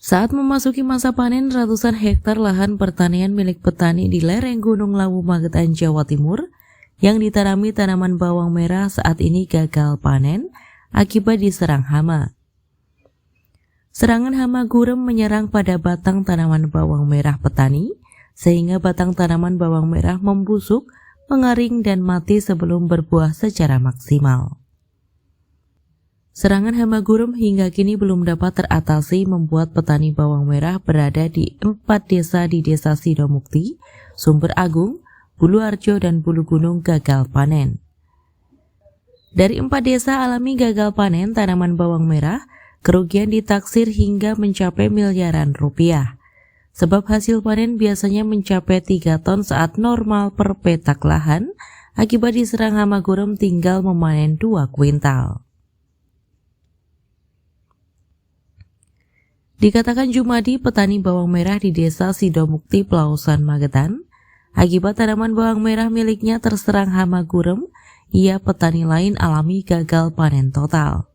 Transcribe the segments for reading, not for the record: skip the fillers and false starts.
Saat memasuki masa panen, ratusan hektar lahan pertanian milik petani di lereng Gunung Lawu, Magetan, Jawa Timur yang ditanami tanaman bawang merah saat ini gagal panen akibat diserang hama. Serangan hama gurem menyerang pada batang tanaman bawang merah petani, sehingga batang tanaman bawang merah membusuk, mengering dan mati sebelum berbuah secara maksimal. Serangan hama gurem hingga kini belum dapat teratasi membuat petani bawang merah berada di 4 desa di Desa Sidomukti, Sumber Agung, Buluarjo, dan Bulu Gunung gagal panen. Dari 4 desa alami gagal panen tanaman bawang merah, kerugian ditaksir hingga mencapai miliaran rupiah. Sebab hasil panen biasanya mencapai 3 ton saat normal per petak lahan, akibat diserang hama gurem tinggal memanen 2 kuintal. Dikatakan Jumadi, petani bawang merah di Desa Sidomukti, Pelausan, Magetan, akibat tanaman bawang merah miliknya terserang hama gurem, ia petani lain alami gagal panen total.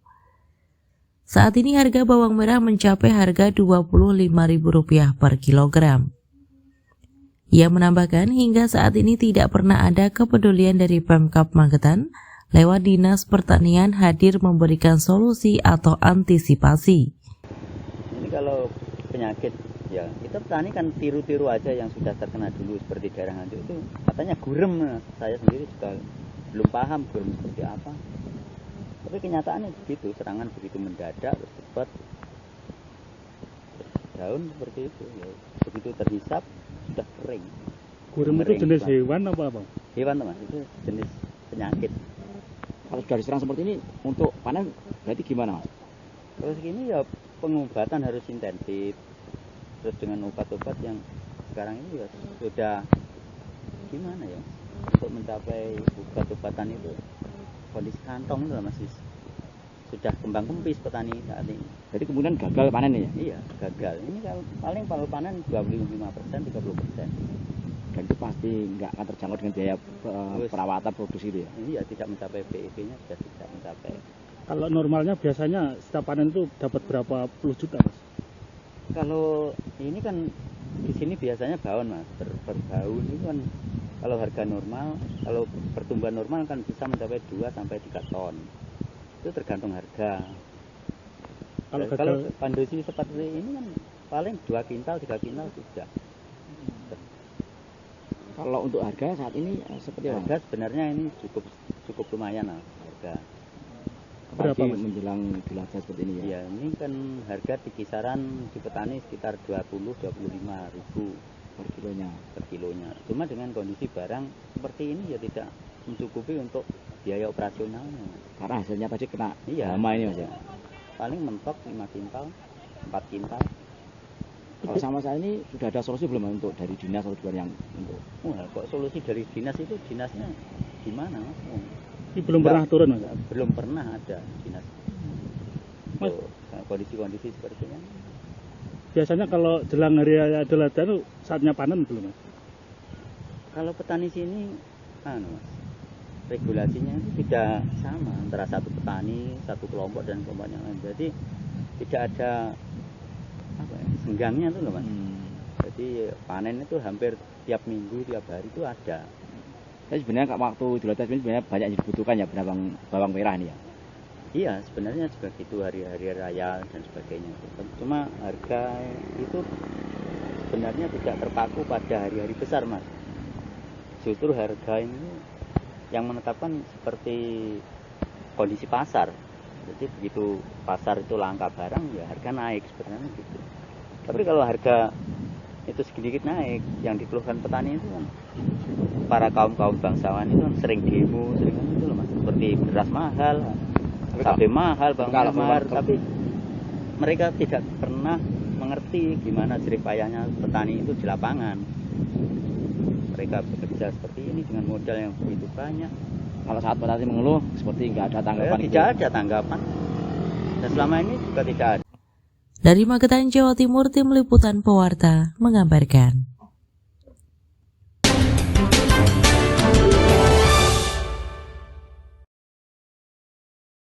Saat ini harga bawang merah mencapai harga Rp25.000 per kilogram. Ia menambahkan hingga saat ini tidak pernah ada kepedulian dari Pemkab Magetan lewat Dinas Pertanian hadir memberikan solusi atau antisipasi. Kalau penyakit ya kita petani kan tiru-tiru aja yang sudah terkena dulu seperti daerah Nganjuk itu katanya gurem. Saya sendiri juga belum paham gurem seperti apa, tapi kenyataannya begitu, serangan begitu mendadak, cepat, daun seperti itu ya, begitu terhisap sudah kering. Gurem itu jenis hewan apa? Hewan Mas, itu jenis penyakit. Kalau sudah diserang seperti ini untuk panen berarti gimana Mas? Kalau segini ya pengobatan harus intensif, terus dengan obat-obat yang sekarang ini ya sudah gimana ya, untuk mencapai obat-obatan itu kondisi kantong itu masih sudah kembang kempis petani saat ini. Jadi kemudian gagal panen ya? Iya, gagal. Ini kalau panen 25%, 30%. Dan itu pasti nggak akan terjangkau dengan biaya perawatan produksi itu ya? Iya, tidak mencapai BEP-nya, sudah tidak mencapai. Kalau normalnya biasanya setiap panen itu dapat berapa puluh juta Mas? Kalau ini kan di sini biasanya baun Mas, per baun itu kan kalau harga normal, kalau pertumbuhan normal kan bisa mencapai 2-3 ton. Itu tergantung harga. Kalau kondisi seperti ini kan paling 2 kintal, 3 kintal sudah. Kalau untuk harga saat ini seperti apa? Harga sebenarnya ini cukup lumayan lah harga. Berapa menjelang jelajah seperti ini ya? Iya, ini kan harga di kisaran di petani sekitar 20-25 ribu per kilonya. Cuma dengan kondisi barang seperti ini ya tidak mencukupi untuk biaya operasionalnya. Karena hasilnya tadi kena hama ini Mas ya? Paling mentok 5 kintal, 4 kintal. Kalau sama saya ini sudah ada solusi belum untuk dari dinas atau yang untuk? Wah, kok solusi dari dinas itu dinasnya gimana Mas? Ini belum pernah turun Mas? Belum pernah ada dinas untuk kondisi-kondisi seperti ini. Biasanya kalau jelang hari raya Idul Adha itu saatnya panen belum Mas? Kalau petani sini Mas, regulasinya itu tidak sama antara satu petani, satu kelompok dan kelompok yang lain. Jadi tidak ada senggangnya tuh loh Mas. Jadi panen itu hampir tiap minggu, tiap hari itu ada. Tapi sebenarnya waktu Idul Adha sebenarnya banyak yang dibutuhkan ya bawang merah ini ya? Iya, sebenarnya juga gitu, hari-hari raya dan sebagainya. Cuma harga itu sebenarnya tidak terpaku pada hari-hari besar Mas. Justru harga ini yang menetapkan seperti kondisi pasar. Jadi begitu pasar itu langka barang ya harga naik sebenarnya gitu. Tapi kalau harga itu sedikit naik, yang dikeluhkan petani itu kan para kaum bangsawan itu kan sering demo, sering itu loh Mas, seperti beras mahal, cabai mahal, bawang mahal, tapi mereka tidak pernah mengerti gimana jerih payahnya petani itu di lapangan. Mereka bekerja seperti ini dengan modal yang begitu banyak. Kalau saat petani mengeluh seperti nggak ada tanggapan? Tidak ada tanggapan, dan selama ini juga tidak ada. Dari Magetan, Jawa Timur, Tim Liputan Pewarta mengabarkan.